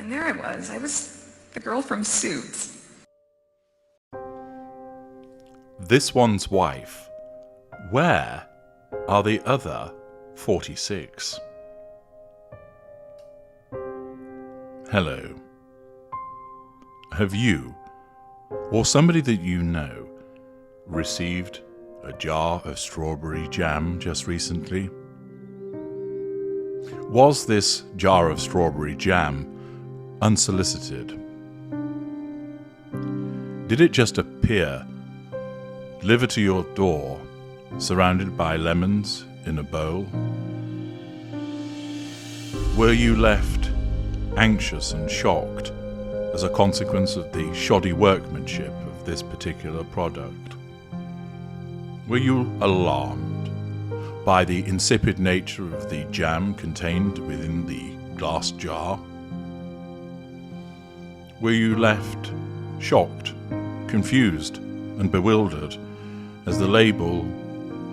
And there I was the girl from Suits. This one's wife. Where are the other 46? Hello. Have you, or somebody that you know, received a jar of strawberry jam just recently? Was this jar of strawberry jam unsolicited? Did it just appear, delivered to your door, surrounded by lemons in a bowl? Were you left anxious and shocked as a consequence of the shoddy workmanship of this particular product? Were you alarmed by the insipid nature of the jam contained within the glass jar? Were you left shocked, confused, and bewildered as the label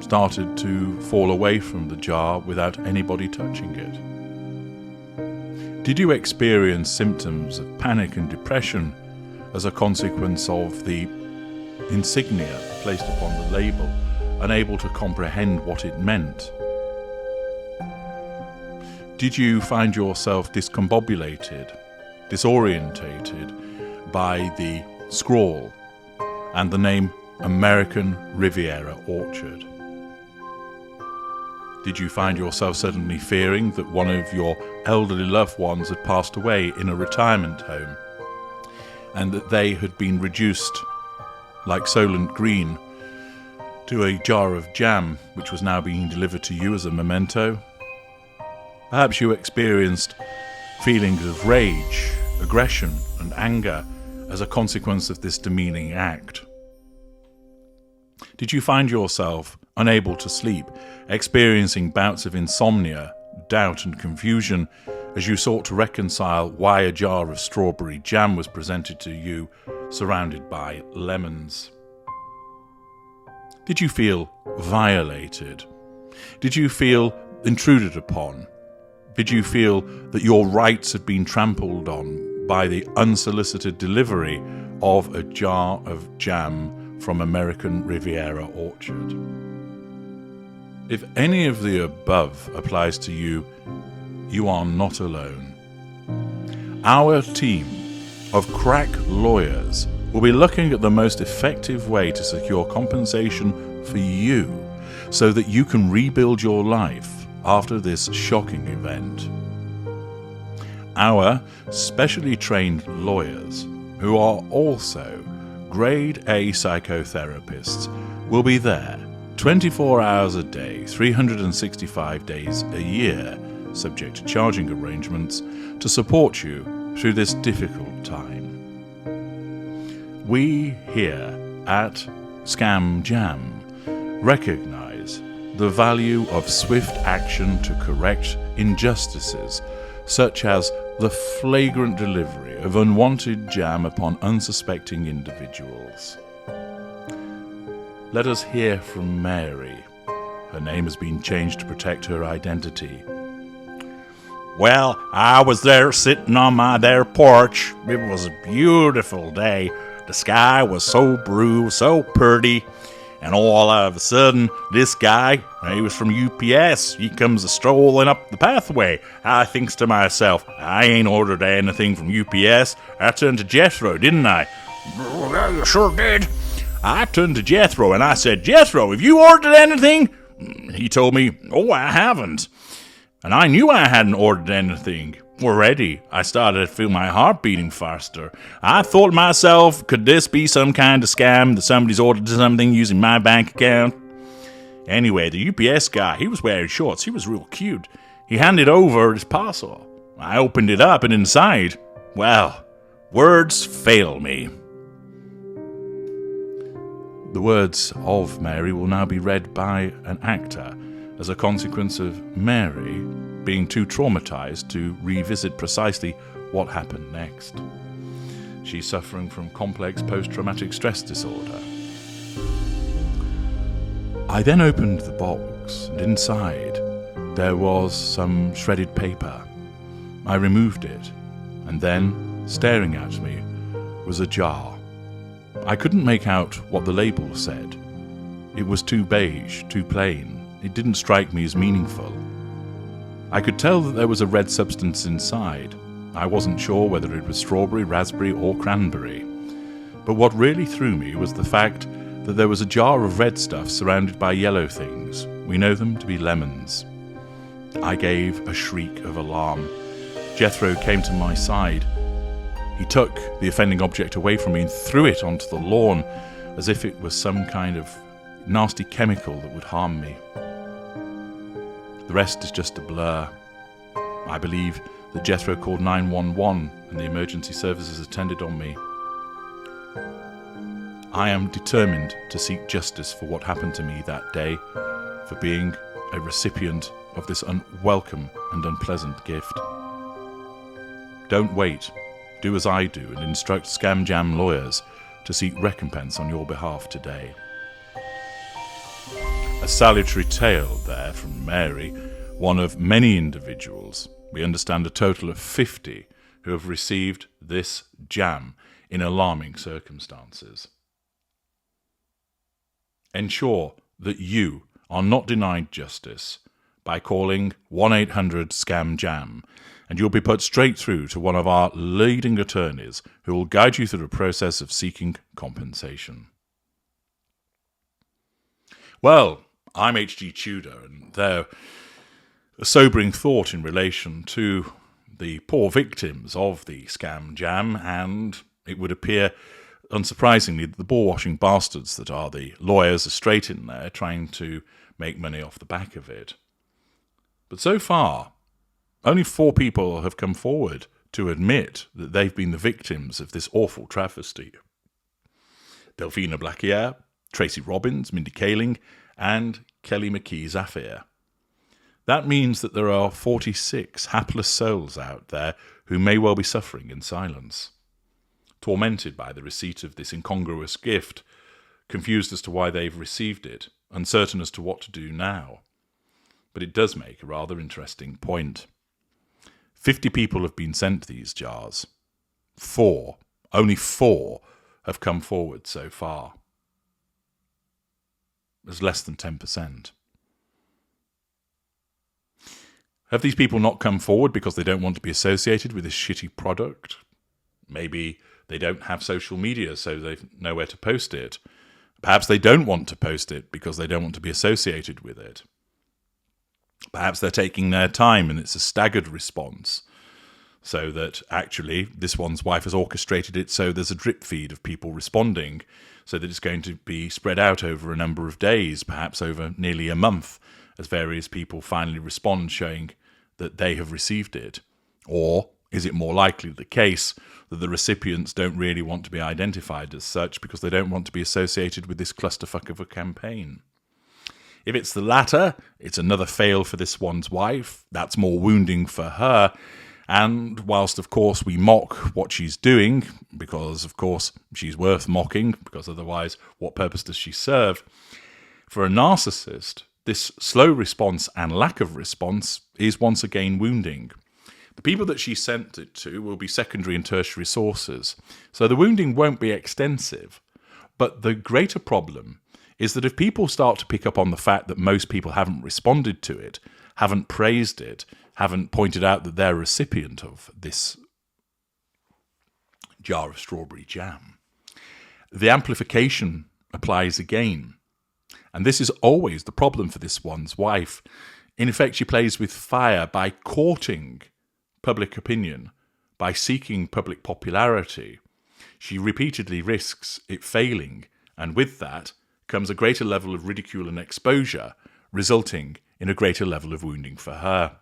started to fall away from the jar without anybody touching it? Did you experience symptoms of panic and depression as a consequence of the insignia placed upon the label, unable to comprehend what it meant? Did you find yourself discombobulated, disorientated by the scrawl and the name American Riviera Orchard? Did you find yourself suddenly fearing that one of your elderly loved ones had passed away in a retirement home, and that they had been reduced, like Solent Green, to a jar of jam which was now being delivered to you as a memento? Perhaps you experienced feelings of rage, aggression, and anger as a consequence of this demeaning act. Did you find yourself unable to sleep, experiencing bouts of insomnia, doubt, and confusion as you sought to reconcile why a jar of strawberry jam was presented to you, surrounded by lemons? Did you feel violated? Did you feel intruded upon? Did you feel that your rights had been trampled on by the unsolicited delivery of a jar of jam from American Riviera Orchard? If any of the above applies to you, you are not alone. Our team of crack lawyers will be looking at the most effective way to secure compensation for you so that you can rebuild your life after this shocking event. Our specially trained lawyers, who are also Grade A psychotherapists, will be there 24 hours a day, 365 days a year, subject to charging arrangements, to support you through this difficult time. We here at Scam Jam recognize the value of swift action to correct injustices, such as the flagrant delivery of unwanted jam upon unsuspecting individuals. Let us hear from Mary. Her name has been changed to protect her identity. Well, I was there sitting on my there porch. It was a beautiful day. The sky was so blue, so pretty. And all of a sudden, this guy, he was from UPS. He comes a-strolling up the pathway. I thinks to myself, I ain't ordered anything from UPS. I turned to Jethro, didn't I? Yeah, you sure did. I turned to Jethro and I said, Jethro, have you ordered anything? He told me, oh, I haven't. And I knew I hadn't ordered anything. Already, I started to feel my heart beating faster. I thought to myself, could this be some kind of scam that somebody's ordered something using my bank account? Anyway, the UPS guy, he was wearing shorts. He was real cute. He handed over his parcel. I opened it up and inside, well, words fail me. The words of Mary will now be read by an actor as a consequence of Mary being too traumatized to revisit precisely what happened next. She's suffering from complex post-traumatic stress disorder. I then opened the box, and inside there was some shredded paper. I removed it and then, staring at me, was a jar. I couldn't make out what the label said. It was too beige, too plain. It didn't strike me as meaningful. I could tell that there was a red substance inside. I wasn't sure whether it was strawberry, raspberry, or cranberry. But what really threw me was the fact that there was a jar of red stuff surrounded by yellow things. We know them to be lemons. I gave a shriek of alarm. Jethro came to my side. He took the offending object away from me and threw it onto the lawn as if it was some kind of nasty chemical that would harm me. The rest is just a blur. I believe that Jethro called 911 and the emergency services attended on me. I am determined to seek justice for what happened to me that day, for being a recipient of this unwelcome and unpleasant gift. Don't wait. Do as I do and instruct Scam Jam lawyers to seek recompense on your behalf today. A salutary tale there from Mary, one of many individuals. We understand a total of 50 who have received this jam in alarming circumstances. Ensure that you are not denied justice by calling 1-800-SCAM-JAM, and you'll be put straight through to one of our leading attorneys who will guide you through the process of seeking compensation. Well, I'm H.G. Tudor, and there a sobering thought in relation to the poor victims of the Scam Jam, and it would appear, unsurprisingly, that the ball-washing bastards that are the lawyers are straight in there trying to make money off the back of it. But so far, only 4 people have come forward to admit that they've been the victims of this awful travesty. Delphina Blaquier, Tracy Robbins, Mindy Kaling, and Kelly McKee Zafir. That means that there are 46 hapless souls out there who may well be suffering in silence, tormented by the receipt of this incongruous gift, confused as to why they've received it, uncertain as to what to do now. But it does make a rather interesting point. 50 people have been sent these jars. 4, only 4, have come forward so far. There's less than 10%. Have these people not come forward because they don't want to be associated with this shitty product? Maybe they don't have social media, so they've nowhere to post it. Perhaps they don't want to post it because they don't want to be associated with it. Perhaps they're taking their time and it's a staggered response, so that actually this one's wife has orchestrated it so there's a drip feed of people responding, so that it's going to be spread out over a number of days, perhaps over nearly a month, as various people finally respond showing that they have received it. Or is it more likely the case that the recipients don't really want to be identified as such because they don't want to be associated with this clusterfuck of a campaign? If it's the latter, it's another fail for this one's wife. That's more wounding for her. And whilst, of course, we mock what she's doing, because, of course, she's worth mocking, because otherwise, what purpose does she serve? For a narcissist, this slow response and lack of response is once again wounding. The people that she sent it to will be secondary and tertiary sources, so the wounding won't be extensive. But the greater problem is that if people start to pick up on the fact that most people haven't responded to it, haven't praised it, haven't pointed out that they're a recipient of this jar of strawberry jam, the amplification applies again. And this is always the problem for this one's wife. In effect, she plays with fire by courting public opinion, by seeking public popularity. She repeatedly risks it failing, and with that comes a greater level of ridicule and exposure, resulting in a greater level of wounding for her.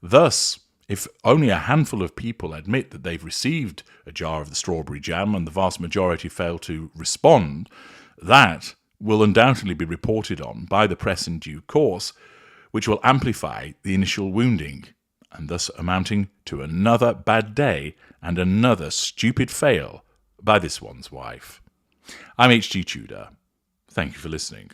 Thus, if only a handful of people admit that they've received a jar of the strawberry jam and the vast majority fail to respond, that will undoubtedly be reported on by the press in due course, which will amplify the initial wounding, and thus amounting to another bad day and another stupid fail by this one's wife. I'm H.G. Tudor. Thank you for listening.